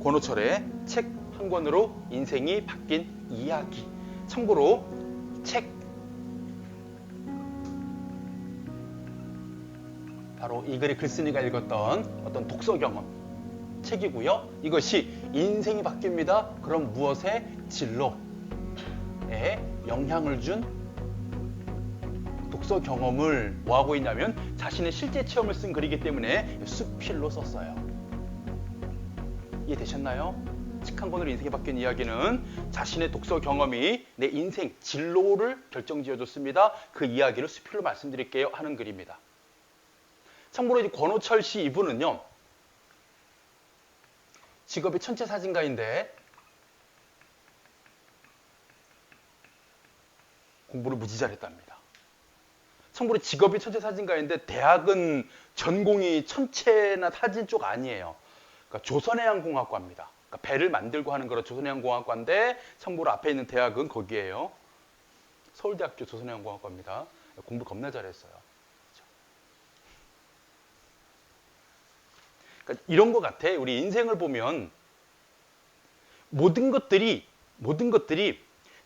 권호철의 책 한 권으로 인생이 바뀐 이야기. 참고로 책 바로 이 글의 글쓴이가 읽었던 어떤 독서 경험 책이고요. 이것이 인생이 바뀝니다. 그럼 무엇의 진로에 영향을 준 독서 경험을 뭐하고 있냐면 자신의 실제 체험을 쓴 글이기 때문에 수필로 썼어요. 이해되셨나요? 책 한 권으로 인생이 바뀐 이야기는 자신의 독서 경험이 내 인생 진로를 결정지어줬습니다. 그 이야기를 수필로 말씀드릴게요 하는 글입니다. 참고로 이제 권호철 씨 이분은요, 직업이 천체사진가인데 공부를 무지 잘했답니다. 참고로 직업이 천체사진가인데 대학은 전공이 천체나 사진 쪽 아니에요. 그러니까 조선해양공학과입니다. 그러니까 배를 만들고 하는 거라 조선해양공학과인데 참고로 앞에 있는 대학은 거기에요. 서울대학교 조선해양공학과입니다. 공부 겁나 잘했어요. 그러니까 이런 것 같아. 우리 인생을 보면 모든 것들이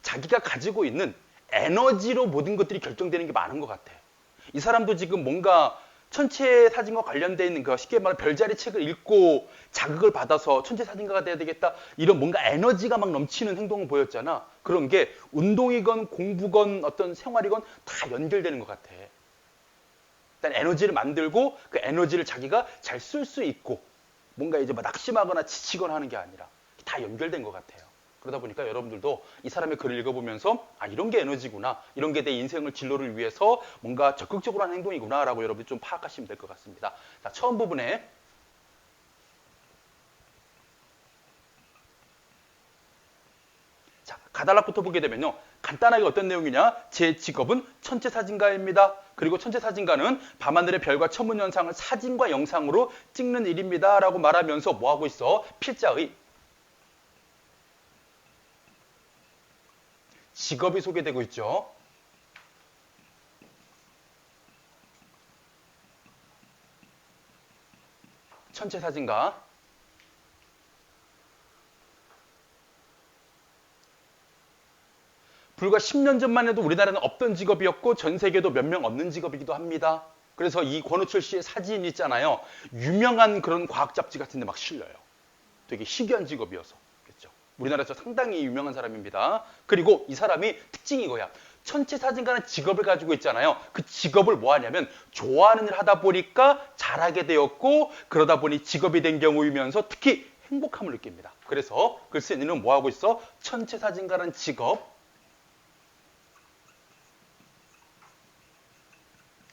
자기가 가지고 있는 에너지로 모든 것들이 결정되는 게 많은 것 같아. 이 사람도 지금 뭔가 천체 사진과 관련되어 있는 그 쉽게 말해 별자리 책을 읽고 자극을 받아서 천체 사진가가 돼야 되겠다. 이런 뭔가 에너지가 막 넘치는 행동을 보였잖아. 그런 게 운동이건 공부건 어떤 생활이건 다 연결되는 것 같아. 일단 에너지를 만들고 그 에너지를 자기가 잘 쓸 수 있고 뭔가 이제 막 낙심하거나 지치거나 하는 게 아니라 다 연결된 것 같아요. 그러다 보니까 여러분들도 이 사람의 글을 읽어보면서 아, 이런 게 에너지구나. 이런 게 내 인생을 진로를 위해서 뭔가 적극적으로 하는 행동이구나 라고 여러분이 좀 파악하시면 될 것 같습니다. 자, 처음 부분에 자, 가달락부터 보게 되면요. 간단하게 어떤 내용이냐? 제 직업은 천체사진가입니다. 그리고 천체사진가는 밤하늘의 별과 천문현상을 사진과 영상으로 찍는 일입니다. 라고 말하면서 뭐하고 있어? 필자의 직업이 소개되고 있죠. 천체사진가. 불과 10년 전만 해도 우리나라는 없던 직업이었고 전 세계도 몇 명 없는 직업이기도 합니다. 그래서 이 권호철 씨의 사진 있잖아요. 유명한 그런 과학 잡지 같은 데 막 실려요. 되게 희귀한 직업이어서. 그렇죠? 우리나라에서 상당히 유명한 사람입니다. 그리고 이 사람이 특징이 이거야. 천체사진가는 직업을 가지고 있잖아요. 그 직업을 뭐 하냐면 좋아하는 일 하다 보니까 잘하게 되었고 그러다 보니 직업이 된 경우이면서 특히 행복함을 느낍니다. 그래서 글쓴이는 뭐 하고 있어? 천체사진가라는 직업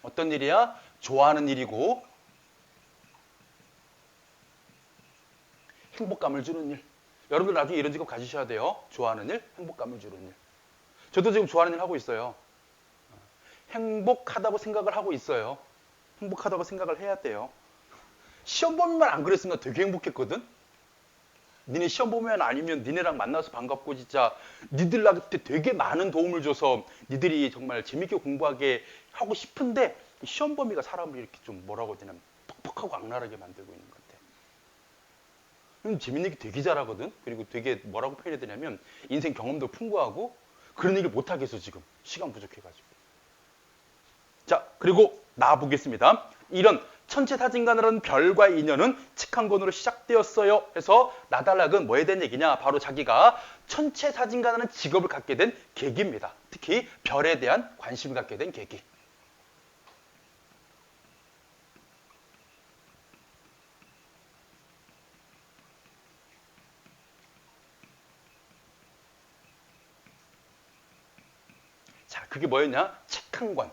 어떤 일이야? 좋아하는 일이고 행복감을 주는 일. 여러분들 나중에 이런 직업 가지셔야 돼요. 좋아하는 일, 행복감을 주는 일. 저도 지금 좋아하는 일 하고 있어요. 행복하다고 생각을 하고 있어요. 행복하다고 생각을 해야 돼요. 시험 보면만 안 그랬으면 나 되게 행복했거든. 니네 시험 보면 아니면 니네랑 만나서 반갑고 진짜 니들 나한테 되게 많은 도움을 줘서 니들이 정말 재밌게 공부하게 하고 싶은데 시험 범위가 사람을 이렇게 좀 뭐라고 해야 되나 퍽퍽하고 악랄하게 만들고 있는 것 같아. 재밌는 얘기 되게 잘하거든. 그리고 되게 뭐라고 표현해야 되냐면 인생 경험도 풍부하고 그런 얘기를 못하겠어 지금. 시간 부족해가지고. 자, 그리고 나와보겠습니다. 이런 천체사진가라는 별과 인연은 책 한 권으로 시작되었어요. 해서 나달락은 뭐에 대한 얘기냐? 바로 자기가 천체사진가라는 직업을 갖게 된 계기입니다. 특히 별에 대한 관심을 갖게 된 계기. 자, 그게 뭐였냐? 책 한 권.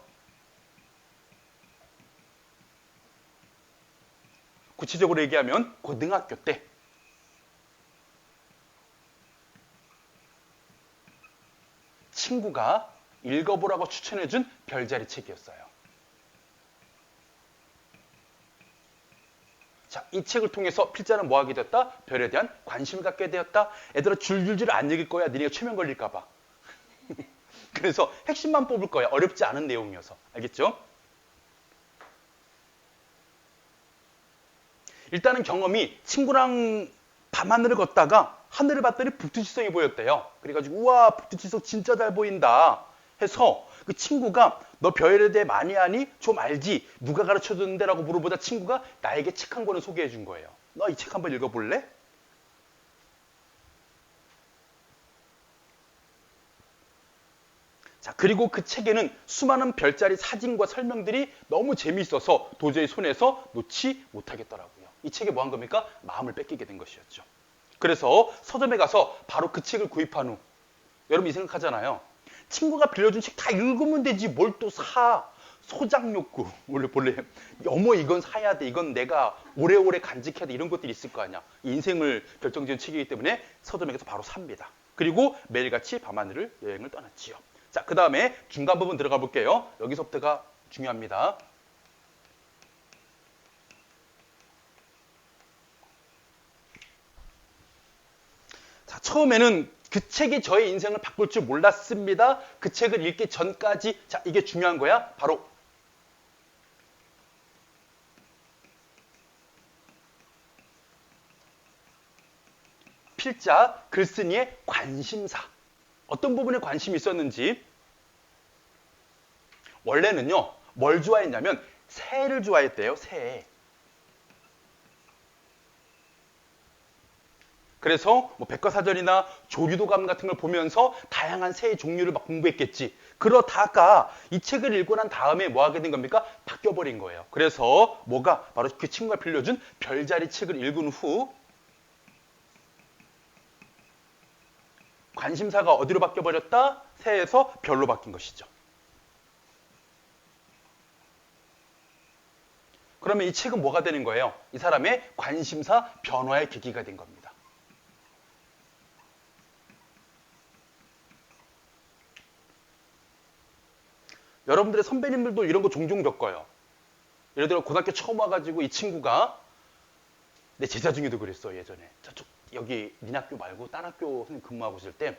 구체적으로 얘기하면 고등학교 때 친구가 읽어보라고 추천해준 별자리 책이었어요. 자, 이 책을 통해서 필자는 뭐 하게 됐다? 별에 대한 관심을 갖게 되었다. 애들아 줄줄줄 안 읽을 거야. 니네가 최면 걸릴까 봐. 그래서 핵심만 뽑을 거야. 어렵지 않은 내용이어서. 알겠죠? 일단은 경험이 친구랑 밤하늘을 걷다가 하늘을 봤더니 북두칠성이 보였대요. 그래가지고 우와 북두칠성 진짜 잘 보인다 해서 그 친구가 너 별에 대해 많이 아니? 좀 알지? 누가 가르쳐줬는데? 라고 물어보다 친구가 나에게 책 한 권을 소개해 준 거예요. 너 이 책 한번 읽어볼래? 자, 그리고 그 책에는 수많은 별자리 사진과 설명들이 너무 재미있어서 도저히 손에서 놓지 못하겠더라고요. 이 책에 뭐 한 겁니까? 마음을 뺏기게 된 것이었죠. 그래서 서점에 가서 바로 그 책을 구입한 후 여러분 이 생각하잖아요. 친구가 빌려준 책 다 읽으면 되지 뭘 또 사. 소장 욕구. 원래 어머 이건 사야 돼. 이건 내가 오래오래 간직해야 돼. 이런 것들이 있을 거 아니야. 인생을 결정지은 책이기 때문에 서점에 가서 바로 삽니다. 그리고 매일같이 밤하늘을 여행을 떠났지요. 자, 그 다음에 중간 부분 들어가 볼게요. 여기서부터가 중요합니다. 자, 처음에는 그 책이 저의 인생을 바꿀 줄 몰랐습니다. 그 책을 읽기 전까지, 자, 이게 중요한 거야. 바로 필자, 글쓴이의 관심사. 어떤 부분에 관심이 있었는지. 원래는요, 뭘 좋아했냐면 새를 좋아했대요, 새. 그래서 뭐 백과사전이나 조류도감 같은 걸 보면서 다양한 새의 종류를 막 공부했겠지. 그러다가 이 책을 읽고 난 다음에 뭐 하게 된 겁니까? 바뀌어버린 거예요. 그래서 뭐가? 바로 그 친구가 빌려준 별자리 책을 읽은 후 관심사가 어디로 바뀌어버렸다? 새에서 별로 바뀐 것이죠. 그러면 이 책은 뭐가 되는 거예요? 이 사람의 관심사 변화의 계기가 된 겁니다. 여러분들의 선배님들도 이런 거 종종 겪어요. 예를 들어 고등학교 처음 와가지고 이 친구가 내 제자 중에도 그랬어 예전에. 저쪽 여기 니네 학교 말고 딴 학교 선생님 근무하고 있을 때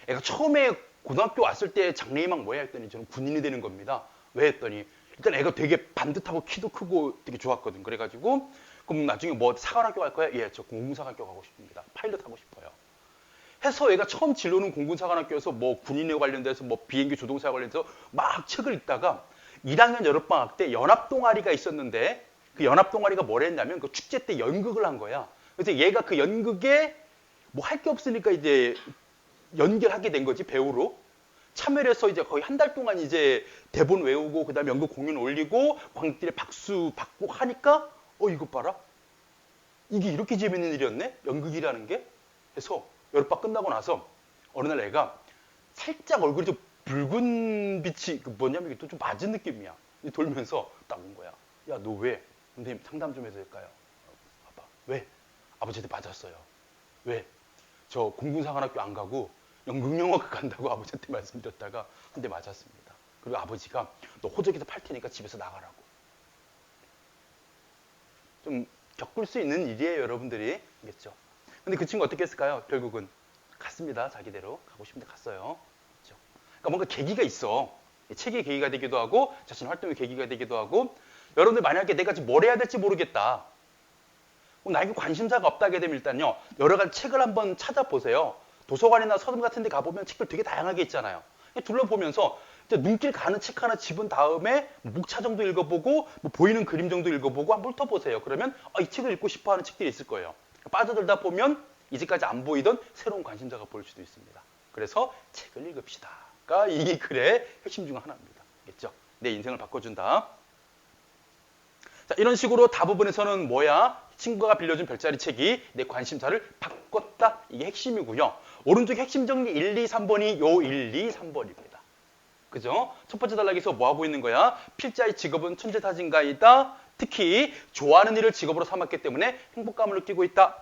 애가 처음에 고등학교 왔을 때 장래희망 뭐야 했더니 저는 군인이 되는 겁니다. 왜 했더니 일단 애가 되게 반듯하고 키도 크고 되게 좋았거든. 그래가지고 그럼 나중에 뭐 사관학교 갈 거야? 예, 저 공군사관학교 가고 싶습니다. 파일럿 하고 싶어요. 해서 얘가 처음 진로는 공군사관학교에서 뭐 군인에 관련돼서 뭐 비행기 조종사에 관련돼서 막 책을 읽다가 1학년 여름방학 때 연합동아리가 있었는데 그 연합동아리가 뭘 했냐면 그 축제 때 연극을 한 거야. 그래서 얘가 그 연극에 뭐 할 게 없으니까 이제 연결하게 된 거지, 배우로. 참여를 해서 이제 거의 한 달 동안 이제 대본 외우고 그다음에 연극 공연 올리고 관객들의 박수 받고 하니까 이것 봐라. 이게 이렇게 재밌는 일이었네? 연극이라는 게? 해서 여름방 끝나고 나서 어느 날 애가 살짝 얼굴이 좀 붉은 빛이 뭐냐면 이게 또 좀 맞은 느낌이야. 돌면서 딱 온 거야. 야, 너 왜? 선생님 상담 좀 해도 될까요? 아빠, 왜? 아버지한테 맞았어요. 왜? 저 공군사관학교 안 가고 연극영화과 간다고 아버지한테 말씀드렸다가 한 대 맞았습니다. 그리고 아버지가 너 호적에서 팔 테니까 집에서 나가라고. 좀 겪을 수 있는 일이에요, 여러분들이. 알겠죠? 근데 그 친구 어떻게 했을까요? 결국은 갔습니다. 자기대로. 가고 싶은데 갔어요. 그렇죠? 그러니까 뭔가 계기가 있어. 책의 계기가 되기도 하고 자신 활동의 계기가 되기도 하고 여러분들 만약에 내가 지금 뭘 해야 될지 모르겠다. 나에게 관심사가 없다게 되면 일단요. 여러 가지 책을 한번 찾아보세요. 도서관이나 서점 같은 데 가보면 책들 되게 다양하게 있잖아요. 둘러보면서 눈길 가는 책 하나 집은 다음에 목차 정도 읽어보고 뭐 보이는 그림 정도 읽어보고 한번 훑어보세요. 그러면 이 책을 읽고 싶어 하는 책들이 있을 거예요. 빠져들다 보면 이제까지 안 보이던 새로운 관심사가 보일 수도 있습니다. 그래서 책을 읽읍시다가 이 글의 핵심 중 하나입니다. 알겠죠? 내 인생을 바꿔준다. 자, 이런 식으로 다부분에서는 뭐야? 친구가 빌려준 별자리 책이 내 관심사를 바꿨다. 이게 핵심이고요. 오른쪽 핵심 정리 1, 2, 3번이 요 1, 2, 3번입니다. 그죠? 첫 번째 단락에서 뭐 하고 있는 거야? 필자의 직업은 천재사진가이다. 특히 좋아하는 일을 직업으로 삼았기 때문에 행복감을 느끼고 있다.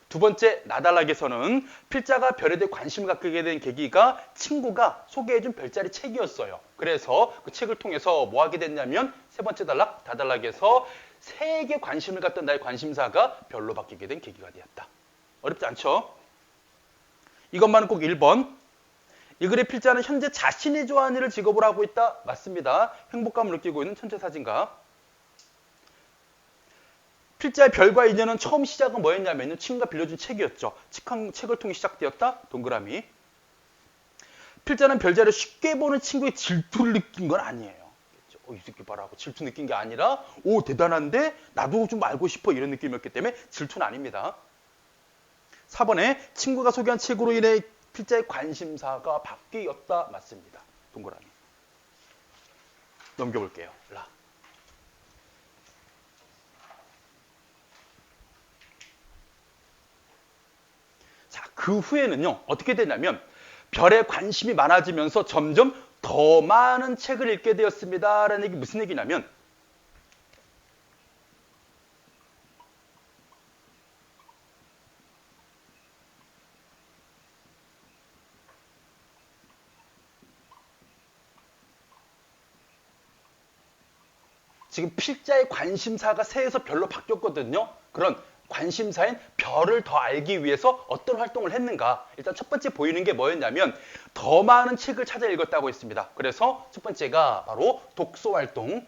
두 번째 나단락에서는 필자가 별에 대해 관심을 갖게 된 계기가 친구가 소개해준 별자리 책이었어요. 그래서 그 책을 통해서 뭐 하게 됐냐면 세 번째 단락, 다단락에서 새에게 관심을 갖던 나의 관심사가 별로 바뀌게 된 계기가 되었다. 어렵지 않죠? 이것만은 꼭 1번. 이 글의 필자는 현재 자신이 좋아하는 일을 직업으로 하고 있다. 맞습니다. 행복감을 느끼고 있는 천재사진가. 필자의 별과 인연은 처음 시작은 뭐였냐면요. 친구가 빌려준 책이었죠. 책을 통해 시작되었다. 동그라미. 필자는 별자리를 쉽게 보는 친구의 질투를 느낀 건 아니에요. 이 새끼 봐라 하고 질투 느낀 게 아니라 오 대단한데 나도 좀 알고 싶어 이런 느낌이었기 때문에 질투는 아닙니다. 4번에 친구가 소개한 책으로 인해 필자의 관심사가 바뀌었다. 맞습니다. 동그라미. 넘겨볼게요. 라. 자, 그 후에는요. 어떻게 되냐면 별에 관심이 많아지면서 점점 더 많은 책을 읽게 되었습니다. 라는 얘기 무슨 얘기냐면 지금 필자의 관심사가 새에서 별로 바뀌었거든요. 그런 관심사인 별을 더 알기 위해서 어떤 활동을 했는가. 일단 첫 번째 보이는 게 뭐였냐면 더 많은 책을 찾아 읽었다고 했습니다. 그래서 첫 번째가 바로 독서 활동.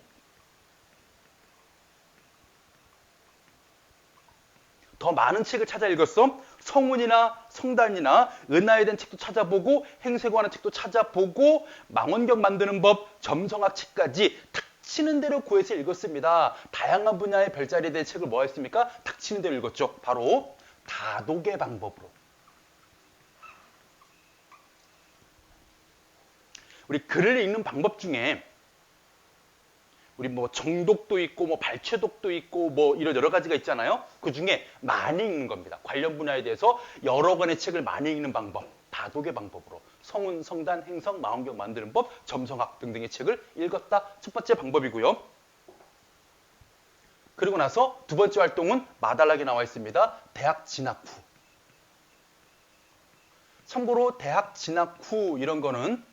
더 많은 책을 찾아 읽었어. 성운이나 성단이나 은하에 대한 책도 찾아보고 행세고 하는 책도 찾아보고 망원경 만드는 법, 점성학 책까지 닥치는 대로 구해서 읽었습니다. 다양한 분야의 별자리에 대한 책을 뭐 했습니까? 닥치는 대로 읽었죠. 바로 다독의 방법으로. 우리 글을 읽는 방법 중에 우리 뭐 정독도 있고 뭐 발췌독도 있고 뭐 이런 여러 가지가 있잖아요. 그 중에 많이 읽는 겁니다. 관련 분야에 대해서 여러 권의 책을 많이 읽는 방법, 다독의 방법으로 성운, 성단, 행성, 망원경 만드는 법, 점성학 등등의 책을 읽었다. 첫 번째 방법이고요. 그리고 나서 두 번째 활동은 마달락에 나와 있습니다. 대학 진학 후. 참고로 대학 진학 후 이런 거는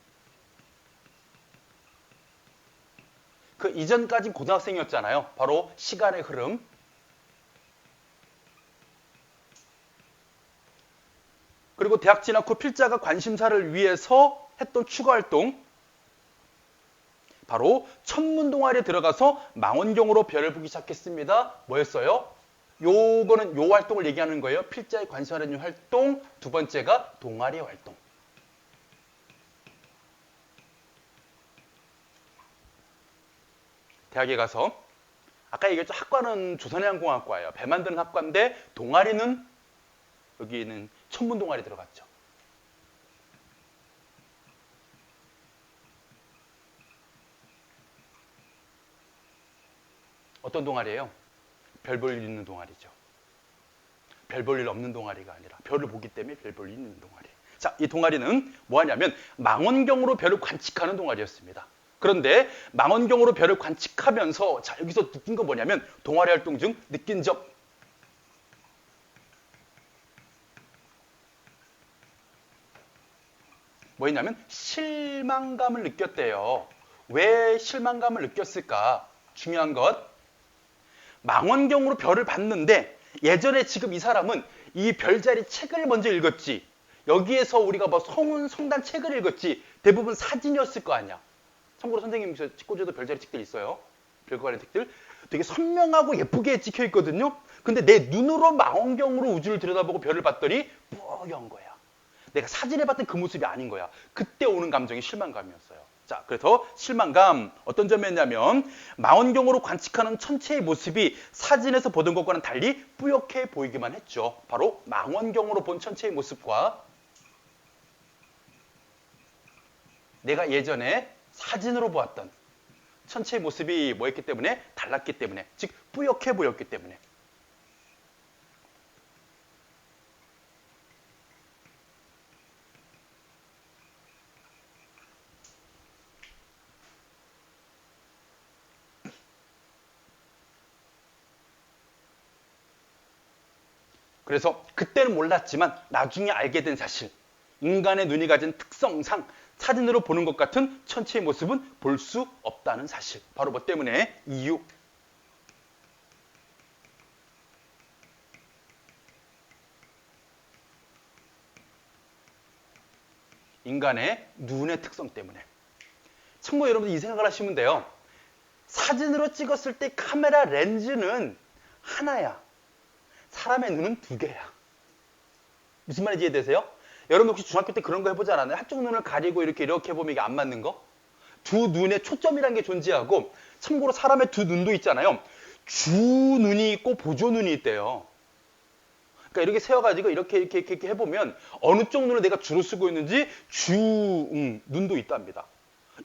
그 이전까지 고등학생이었잖아요. 바로 시간의 흐름. 그리고 대학 진학 후 필자가 관심사를 위해서 했던 추가 활동. 바로 천문 동아리에 들어가서 망원경으로 별을 보기 시작했습니다. 뭐였어요? 요거는 요 활동을 얘기하는 거예요. 필자의 관심하는 활동. 두 번째가 동아리 활동. 대학에 가서 아까 얘기했죠. 학과는 조선해양공학과예요. 배 만드는 학과인데 동아리는 여기는 천문 동아리 들어갔죠. 어떤 동아리예요? 별 볼 일 있는 동아리죠. 별 볼 일 없는 동아리가 아니라 별을 보기 때문에 별 볼 일 있는 동아리. 자, 이 동아리는 뭐 하냐면 망원경으로 별을 관측하는 동아리였습니다. 그런데 망원경으로 별을 관측하면서 자 여기서 느낀 건 뭐냐면 동아리 활동 중 느낀 점 뭐였냐면 실망감을 느꼈대요. 왜 실망감을 느꼈을까? 중요한 것 망원경으로 별을 봤는데 예전에 지금 이 사람은 이 별자리 책을 먼저 읽었지. 여기에서 우리가 뭐 성운, 성단 책을 읽었지. 대부분 사진이었을 거 아니야. 참고로 선생님 찍고줘도 별자리 책들 있어요. 별과 관련 책들. 되게 선명하고 예쁘게 찍혀 있거든요. 근데 내 눈으로 망원경으로 우주를 들여다보고 별을 봤더니 뿌연 거야. 내가 사진에 봤던 그 모습이 아닌 거야. 그때 오는 감정이 실망감이었어요. 자, 그래서 실망감 어떤 점이었냐면 망원경으로 관측하는 천체의 모습이 사진에서 보던 것과는 달리 뿌옇게 보이기만 했죠. 바로 망원경으로 본 천체의 모습과 내가 예전에 사진으로 보았던 천체의 모습이 뭐였기 때문에 달랐기 때문에 즉 뿌옇게 보였기 때문에 그래서 그때는 몰랐지만 나중에 알게 된 사실 인간의 눈이 가진 특성상 사진으로 보는 것 같은 천체의 모습은 볼 수 없다는 사실. 바로 뭐 때문에? 이유. 인간의 눈의 특성 때문에. 참고로 여러분들 이 생각을 하시면 돼요. 사진으로 찍었을 때 카메라 렌즈는 하나야. 사람의 눈은 두 개야. 무슨 말인지 이해되세요? 여러분 혹시 중학교 때 그런 거 해보지 않았나요? 한쪽 눈을 가리고 이렇게 보면 이게 안 맞는 거? 두 눈에 초점이라는 게 존재하고, 참고로 사람의 두 눈도 있잖아요. 주 눈이 있고 보조 눈이 있대요. 그러니까 이렇게 세워가지고 이렇게 해보면 어느 쪽 눈을 내가 주로 쓰고 있는지 눈도 있답니다.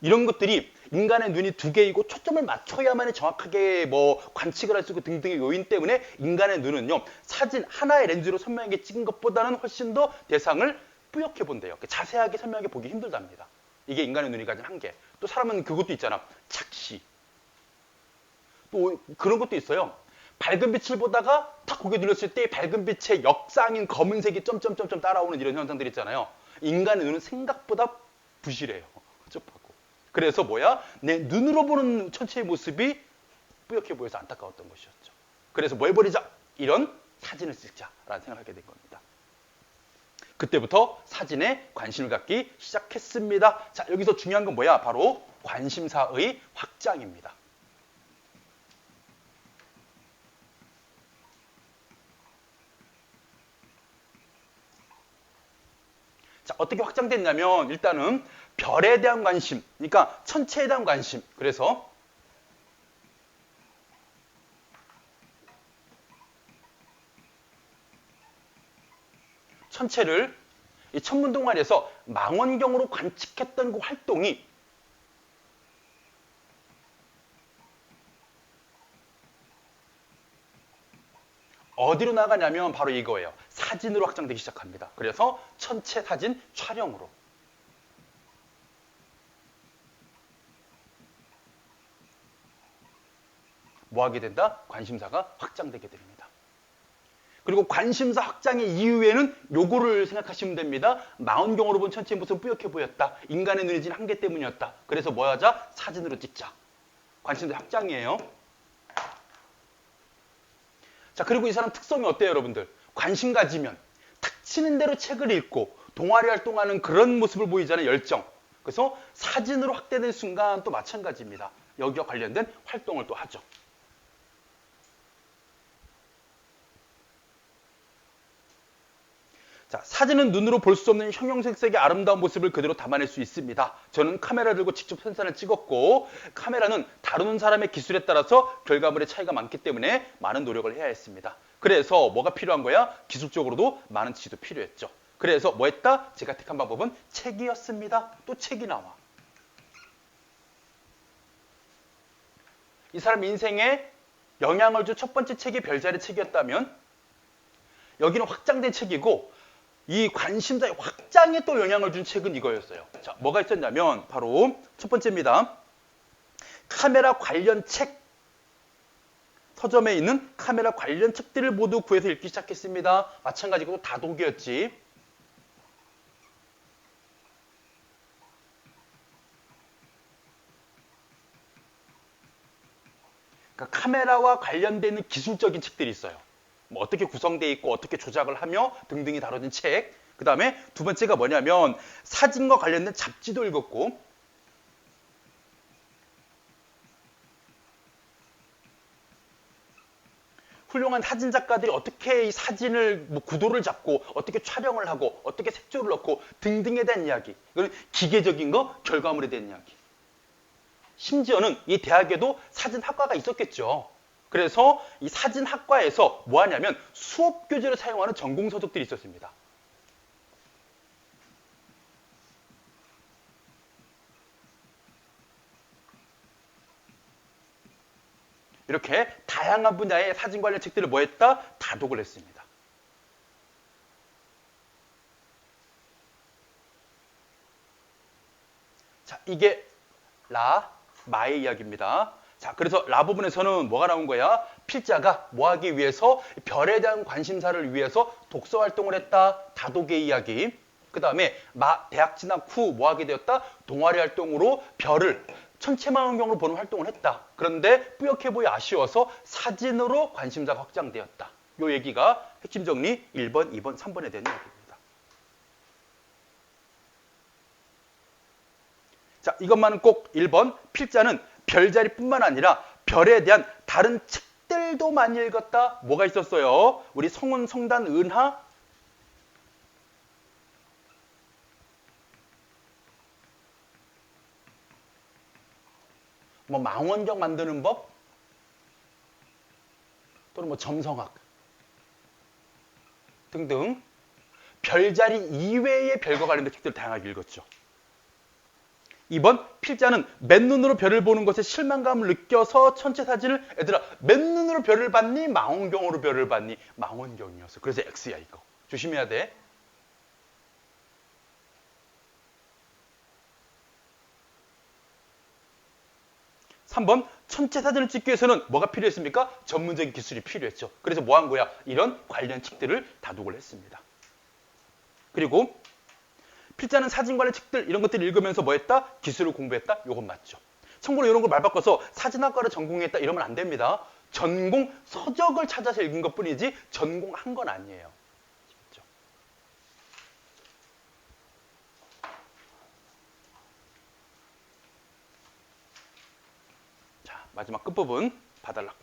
이런 것들이 인간의 눈이 두 개이고 초점을 맞춰야만 정확하게 관측을 할 수 있고 등등의 요인 때문에 인간의 눈은요, 사진 하나의 렌즈로 선명하게 찍은 것보다는 훨씬 더 대상을 뿌옇게 본대요. 자세하게 선명하게 보기 힘들답니다. 이게 인간의 눈이 가진 한계. 또 사람은 그것도 있잖아. 착시. 또 그런 것도 있어요. 밝은 빛을 보다가 탁 고개 눌렀을 때 밝은 빛의 역상인 검은색이 점점점점 따라오는 이런 현상들 있잖아요. 인간의 눈은 생각보다 부실해요. 흡족하고. 그래서 내 눈으로 보는 천체의 모습이 뿌옇게 보여서 안타까웠던 것이었죠. 그래서 뭐 해버리자? 이런 사진을 찍자라는 생각을 하게 된 겁니다. 그때부터 사진에 관심을 갖기 시작했습니다. 자, 여기서 중요한 건 뭐야? 바로 관심사의 확장입니다. 자, 어떻게 확장됐냐면 일단은 별에 대한 관심, 그러니까 천체에 대한 관심. 그래서 천체를 이 천문동아리에서 망원경으로 관측했던 그 활동이 어디로 나가냐면 바로 이거예요. 사진으로 확장되기 시작합니다. 그래서 천체 사진 촬영으로. 뭐 하게 된다? 관심사가 확장되게 됩니다. 그리고 관심사 확장의 이유에는 요거를 생각하시면 됩니다. 망원경으로 본 천체의 모습은 뿌옇게 보였다. 인간의 눈이 진 한계 때문이었다. 그래서 뭐 하자? 사진으로 찍자. 관심사 확장이에요. 자, 그리고 이 사람 특성이 어때요, 여러분들? 관심 가지면 탁 치는 대로 책을 읽고 동아리 활동하는 그런 모습을 보이잖아요, 열정. 그래서 사진으로 확대된 순간 또 마찬가지입니다. 여기와 관련된 활동을 또 하죠. 자, 사진은 눈으로 볼 수 없는 형형색색의 아름다운 모습을 그대로 담아낼 수 있습니다. 저는 카메라 들고 직접 사진을 찍었고, 카메라는 다루는 사람의 기술에 따라서 결과물의 차이가 많기 때문에 많은 노력을 해야 했습니다. 그래서 뭐가 필요한 거야? 기술적으로도 많은 지식도 필요했죠. 그래서 뭐 했다? 제가 택한 방법은 책이었습니다. 또 책이 나와. 이 사람 인생에 영향을 준 첫 번째 책이 별자리 책이었다면, 여기는 확장된 책이고, 이 관심사의 확장에 또 영향을 준 책은 이거였어요. 자, 뭐가 있었냐면 바로 첫 번째입니다. 카메라 관련 책. 서점에 있는 카메라 관련 책들을 모두 구해서 읽기 시작했습니다. 마찬가지로 다독이었지. 그러니까 카메라와 관련되는 기술적인 책들이 있어요. 뭐 어떻게 구성되어 있고 어떻게 조작을 하며 등등이 다뤄진 책. 그 다음에 두 번째가 뭐냐면 사진과 관련된 잡지도 읽었고, 훌륭한 사진 작가들이 어떻게 이 사진을 구도를 잡고 어떻게 촬영을 하고 어떻게 색조를 넣고 등등에 대한 이야기. 이건 기계적인 거, 결과물에 대한 이야기. 심지어는 이 대학에도 사진학과가 있었겠죠. 그래서 이 사진학과에서 뭐 하냐면 수업 교재로 사용하는 전공 서적들이 있었습니다. 이렇게 다양한 분야의 사진 관련 책들을 뭐 했다? 다독을 했습니다. 자, 이게 마의 이야기입니다. 자, 그래서 라 부분에서는 뭐가 나온 거야? 필자가 뭐 하기 위해서 별에 대한 관심사를 위해서 독서 활동을 했다. 다독의 이야기. 그 다음에 대학 진학 후 뭐 하게 되었다? 동아리 활동으로 별을 천체망원경으로 보는 활동을 했다. 그런데 뿌옇게 보여 아쉬워서 사진으로 관심사가 확장되었다. 이 얘기가 핵심 정리 1번, 2번, 3번에 대한 이야기입니다. 자, 이것만은 꼭 1번. 필자는 별자리뿐만 아니라 별에 대한 다른 책들 책을도 많이 읽었다. 뭐가 있었어요? 우리 성운, 성단, 은하, 뭐 망원경 만드는 법, 또는 뭐 점성학 등등 별자리 이외의 별과 관련된 책들을 다양하게 읽었죠. 2번 필자는 맨눈으로 별을 보는 것에 실망감을 느껴서 천체 사진을 얘들아 맨눈으로 별을 봤니? 망원경으로 별을 봤니? 망원경이었어. 그래서 X야 이거. 조심해야 돼. 3번 천체 사진을 찍기 위해서는 뭐가 필요했습니까? 전문적인 기술이 필요했죠. 그래서 뭐 한 거야? 이런 관련 책들을 다독을 했습니다. 그리고 필자는 사진 관련 책들 이런 것들을 읽으면서 뭐 했다? 기술을 공부했다? 이건 맞죠. 참고로 이런 걸 말 바꿔서 사진학과를 전공했다 이러면 안 됩니다. 전공 서적을 찾아서 읽은 것뿐이지 전공한 건 아니에요. 아시겠죠? 자, 마지막 끝부분 봐달라.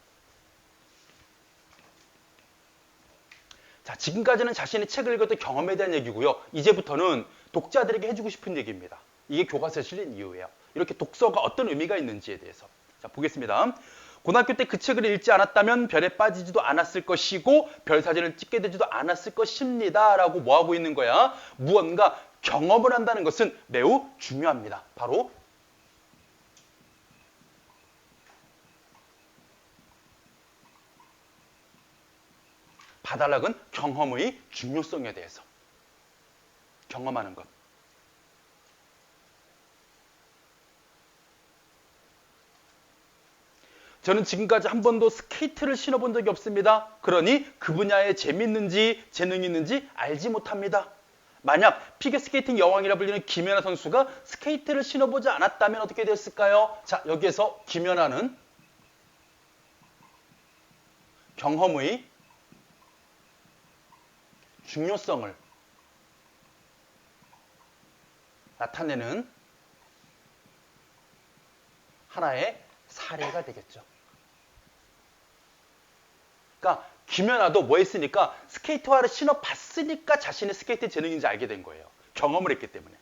자, 지금까지는 자신이 책을 읽었던 경험에 대한 얘기고요. 이제부터는 독자들에게 해주고 싶은 얘기입니다. 이게 교과서에 실린 이유예요. 이렇게 독서가 어떤 의미가 있는지에 대해서. 자, 보겠습니다. 고등학교 때 그 책을 읽지 않았다면 별에 빠지지도 않았을 것이고 별 사진을 찍게 되지도 않았을 것입니다. 라고 뭐 하고 있는 거야? 무언가 경험을 한다는 것은 매우 중요합니다. 바로 봐달락은 경험의 중요성에 대해서 경험하는 것. 저는 지금까지 한 번도 스케이트를 신어본 적이 없습니다. 그러니 그 분야에 재밌는지 재능이 있는지 알지 못합니다. 만약 피겨스케이팅 여왕이라 불리는 김연아 선수가 스케이트를 신어보지 않았다면 어떻게 됐을까요? 자, 여기에서 김연아는 경험의 중요성을 나타내는 하나의 사례가 되겠죠. 그러니까 김연아도 뭐 했으니까 스케이트화를 신어봤으니까 자신의 스케이트 재능인지 알게 된 거예요. 경험을 했기 때문에.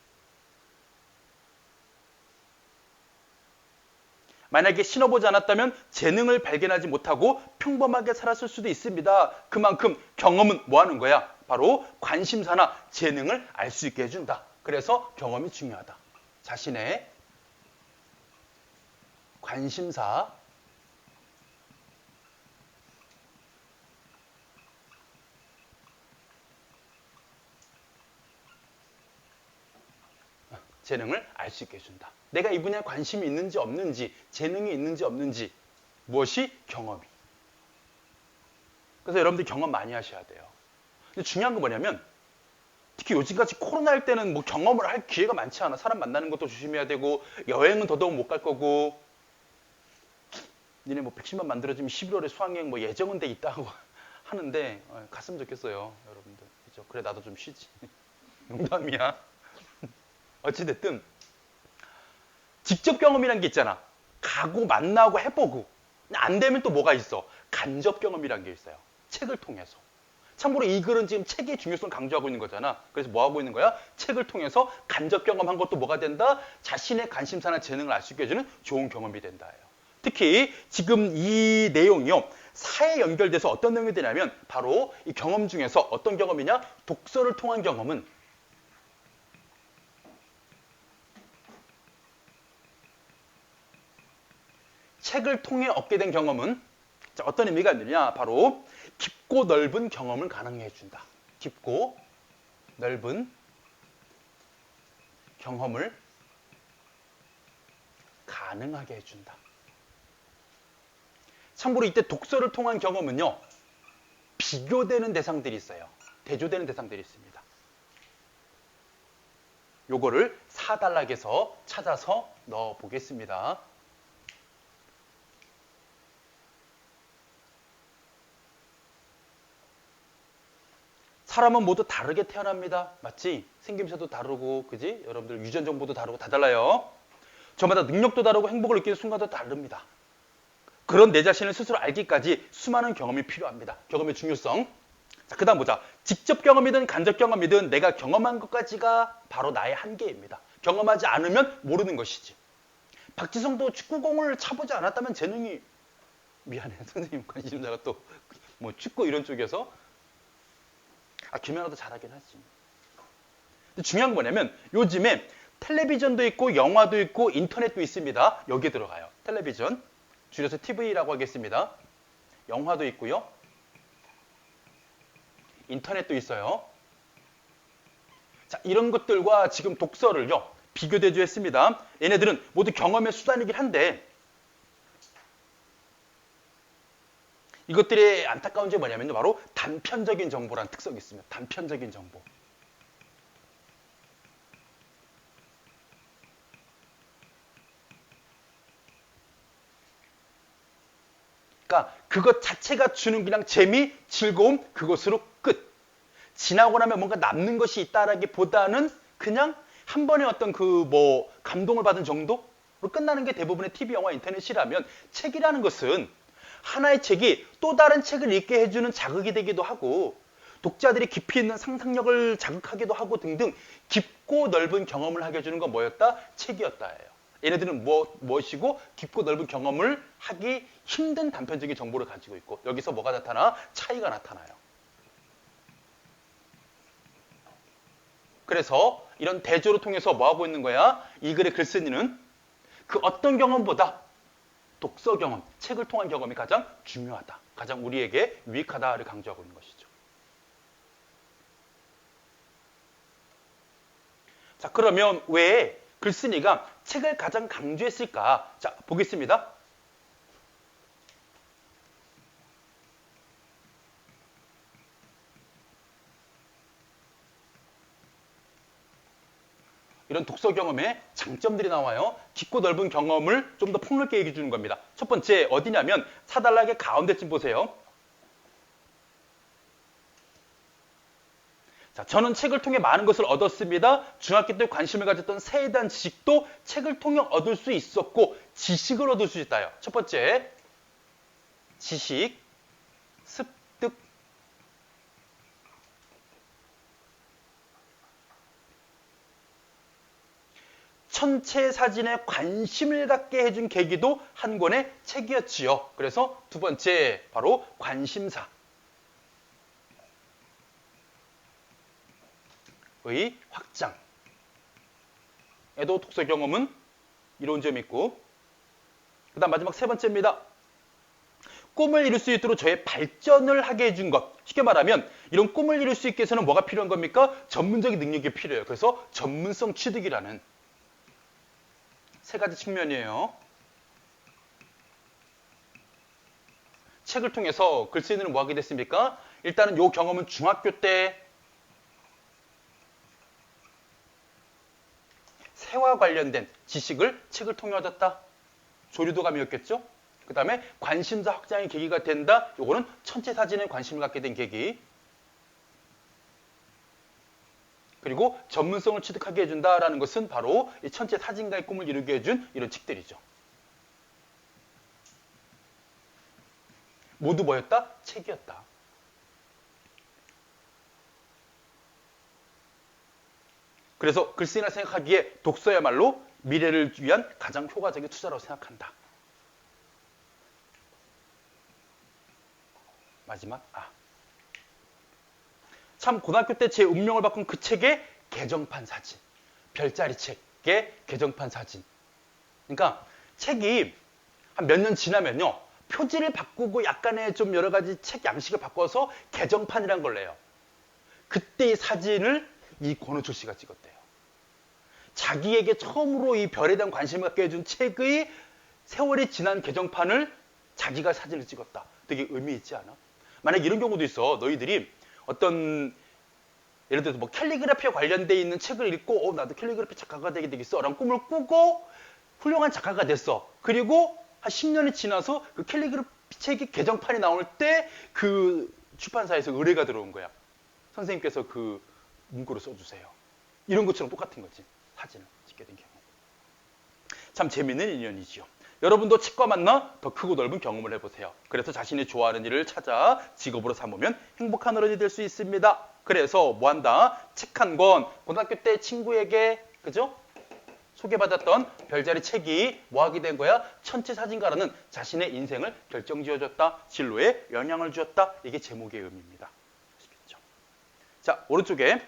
만약에 신어보지 않았다면 재능을 발견하지 못하고 평범하게 살았을 수도 있습니다. 그만큼 경험은 뭐 하는 거야? 바로 관심사나 재능을 알 수 있게 해준다. 그래서 경험이 중요하다. 자신의 관심사, 재능을 알 수 있게 해준다. 내가 이 분야에 관심이 있는지 없는지, 재능이 있는지 없는지, 무엇이 경험이. 그래서 여러분들 경험 많이 하셔야 돼요. 근데 중요한 건 뭐냐면 특히 요즘같이 코로나일 때는 뭐 경험을 할 기회가 많지 않아. 사람 만나는 것도 조심해야 되고 여행은 더더욱 못 갈 거고 니네 뭐 백신만 만들어지면 11월에 수학여행 뭐 예정은 돼 있다고 하는데 갔으면 좋겠어요. 여러분들. 그죠? 그래 나도 좀 쉬지. 농담이야. 어찌됐든 직접 경험이란 게 있잖아. 가고 만나고 해보고 안 되면 또 뭐가 있어? 간접 경험이란 게 있어요. 책을 통해서. 참고로 이 글은 지금 책의 중요성을 강조하고 있는 거잖아. 그래서 뭐 하고 있는 거야? 책을 통해서 간접 경험한 것도 뭐가 된다? 자신의 관심사나 재능을 알 수 있게 해주는 좋은 경험이 된다예요. 특히 지금 이 내용이요. 사에 연결돼서 어떤 내용이 되냐면 바로 이 경험 중에서 어떤 경험이냐? 독서를 통한 경험은 책을 통해 얻게 된 경험은 자, 어떤 의미가 있느냐? 바로 깊고 넓은 경험을 가능해 해준다. 깊고 넓은 경험을 가능하게 해준다. 참고로 이때 독서를 통한 경험은요. 비교되는 대상들이 있어요. 대조되는 대상들이 있습니다. 요거를 4단락에서 찾아서 넣어 보겠습니다. 사람은 모두 다르게 태어납니다. 맞지? 생김새도 다르고, 그지? 여러분들 유전 정보도 다르고 다 달라요. 저마다 능력도 다르고 행복을 느끼는 순간도 다릅니다. 그런 내 자신을 스스로 알기까지 수많은 경험이 필요합니다. 경험의 중요성. 자, 그 다음 보자. 직접 경험이든 간접 경험이든 내가 경험한 것까지가 바로 나의 한계입니다. 경험하지 않으면 모르는 것이지. 박지성도 축구공을 차보지 않았다면 재능이, 미안해 선생님 관심사가 또 뭐 축구 이런 쪽에서 김연아도 잘하긴 하지. 근데 중요한 건 뭐냐면 요즘에 텔레비전도 있고 영화도 있고 인터넷도 있습니다. 여기에 들어가요. 텔레비전 줄여서 TV라고 하겠습니다. 영화도 있고요. 인터넷도 있어요. 자, 이런 것들과 지금 독서를요. 비교대조했습니다. 얘네들은 모두 경험의 수단이긴 한데 이것들의 안타까운 점이 뭐냐면요. 바로 단편적인 정보라는 특성이 있습니다. 단편적인 정보. 그러니까 그것 자체가 주는 그냥 재미, 즐거움, 그것으로 끝. 지나고 나면 뭔가 남는 것이 있다라기보다는 그냥 한 번에 어떤 감동을 받은 정도로 끝나는 게 대부분의 TV, 영화, 인터넷이라면 책이라는 것은 하나의 책이 또 다른 책을 읽게 해주는 자극이 되기도 하고 독자들이 깊이 있는 상상력을 자극하기도 하고 등등 깊고 넓은 경험을 하게 해주는 건 뭐였다? 책이었다예요. 얘네들은 무엇이고 깊고 넓은 경험을 하기 힘든 단편적인 정보를 가지고 있고 여기서 뭐가 나타나? 차이가 나타나요. 그래서 이런 대조를 통해서 뭐하고 있는 거야? 이 글의 글쓴이는 그 어떤 경험보다 독서 경험, 책을 통한 경험이 가장 중요하다. 가장 우리에게 유익하다를 강조하고 있는 것이죠. 자, 그러면 왜 글쓴이가 책을 가장 강조했을까? 자, 보겠습니다. 이런 독서 경험의 장점들이 나와요. 깊고 넓은 경험을 좀 더 폭넓게 얘기해 주는 겁니다. 첫 번째 어디냐면 사단락의 가운데쯤 보세요. 자, 저는 책을 통해 많은 것을 얻었습니다. 중학교 때 관심을 가졌던 새에 대한 지식도 책을 통해 얻을 수 있었고 지식을 얻을 수 있다요. 첫 번째 지식, 습득. 천체 사진에 관심을 갖게 해준 계기도 한 권의 책이었지요. 그래서 두 번째 바로 관심사의 확장에도 독서 경험은 이로운 점이 있고 그 다음 마지막 세 번째입니다. 꿈을 이룰 수 있도록 저의 발전을 하게 해준 것. 쉽게 말하면 이런 꿈을 이룰 수 있게 해서는 뭐가 필요한 겁니까? 전문적인 능력이 필요해요. 그래서 전문성 취득이라는 세 가지 측면이에요. 책을 통해서 글쓰이는 뭐 하게 됐습니까? 일단은 이 경험은 중학교 때 새와 관련된 지식을 책을 통해 얻었다. 조류도감이었겠죠? 그 다음에 관심사 확장의 계기가 된다. 요거는 천체 사진에 관심을 갖게 된 계기. 그리고 전문성을 취득하게 해준다라는 것은 바로 이 천체 사진가의 꿈을 이루게 해준 이런 책들이죠. 모두 뭐였다? 책이었다. 그래서 글쓰기나 생각하기에 독서야말로 미래를 위한 가장 효과적인 투자라고 생각한다. 마지막 참 고등학교 때 제 운명을 바꾼 그 책의 개정판 사진. 별자리 책의 개정판 사진. 그러니까 책이 한 몇 년 지나면요. 표지를 바꾸고 약간의 좀 여러 가지 책 양식을 바꿔서 개정판이란 걸 내요. 그때 이 사진을 이 권호철 씨가 찍었대요. 자기에게 처음으로 이 별에 대한 관심을 갖게 해준 책의 세월이 지난 개정판을 자기가 사진을 찍었다. 되게 의미 있지 않아? 만약 이런 경우도 있어. 너희들이 어떤 예를 들어서 뭐 캘리그라피에 관련돼 있는 책을 읽고 나도 캘리그라피 작가가 되게 되겠어 라는 꿈을 꾸고 훌륭한 작가가 됐어. 그리고 한 10년이 지나서 그 캘리그라피 책이 개정판이 나올 때 그 출판사에서 의뢰가 들어온 거야. 선생님께서 그 문구를 써주세요. 이런 것처럼 똑같은 거지. 사진을 찍게 된 경우. 참 재미있는 인연이지요. 여러분도 치과 만나 더 크고 넓은 경험을 해보세요. 그래서 자신이 좋아하는 일을 찾아 직업으로 삼으면 행복한 어른이 될 수 있습니다. 그래서 뭐 한다? 책 한 권, 고등학교 때 친구에게 그죠? 소개받았던 별자리 책이 뭐 하게 된 거야? 천체사진가라는 자신의 인생을 결정지어줬다. 진로에 영향을 주었다. 이게 제목의 의미입니다. 아시겠죠? 자, 오른쪽에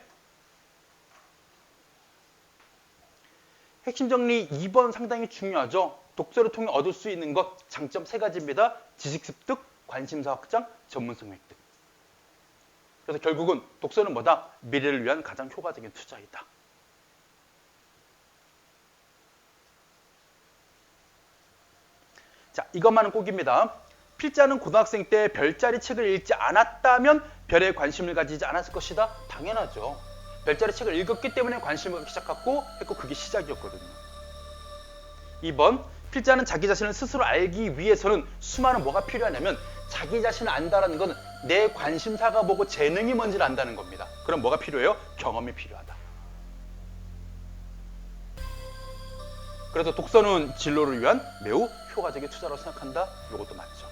핵심 정리 2번 상당히 중요하죠. 독서를 통해 얻을 수 있는 것, 장점 3가지입니다. 지식 습득, 관심사 확장, 전문성 획득. 그래서 결국은 독서는 뭐다? 미래를 위한 가장 효과적인 투자이다. 자, 이것만은 꼭입니다. 필자는 고등학생 때 별자리 책을 읽지 않았다면 별에 관심을 가지지 않았을 것이다. 당연하죠. 별자리 책을 읽었기 때문에 관심을 갖기 시작했고 그게 시작이었거든요. 2번, 필자는 자기 자신을 스스로 알기 위해서는 수많은 뭐가 필요하냐면 자기 자신을 안다는 건 내 관심사가 뭐고 재능이 뭔지를 안다는 겁니다. 그럼 뭐가 필요해요? 경험이 필요하다. 그래서 독서는 진로를 위한 매우 효과적인 투자라고 생각한다. 이것도 맞죠.